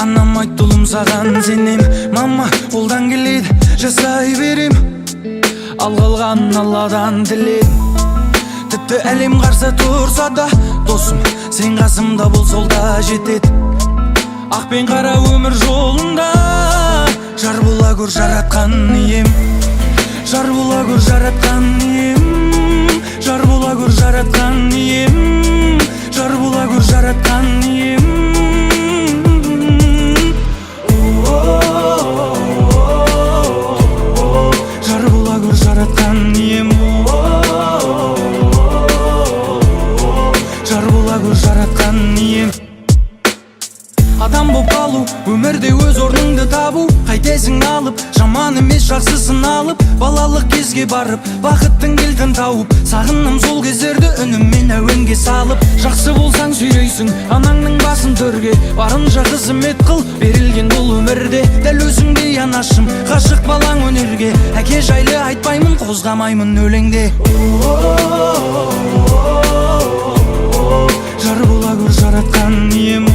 анам айттылым саған сенем. Мама қолдан келеді жасай берем, ал қалған алладан тілем. Тіпті әлем қарсы тұрса да досым, сен қасымда бол, сол да жетеді. Ақ пен қара өмір жолында жар бола көр жаратқан ием, жар бола көр жаратқан ием, жар бола көр жаратқан ием, жар бола көр жаратқан ием. Жар бола көр жаратқан ием, жар бола көр жаратқан ием. Адам боп қалу, өмірде өз орныңды табу. Қайтесің алып, жаман емес жақсысын алып. Балалық кезге барып, бақыттың кілтін тауып. Сағынам сол кездерді үніммен әуенге салып. Жақсы болсаң сүйрейсің анаңның басын төрге, барынша қызмет қыл, берілген бұл өмірде. Дәл өзіңдей анашым, ғашық балаң өнерге. Әке жайлы айтпаймын, қозғамаймын өлеңде. Жар бола көр жаратқан ием,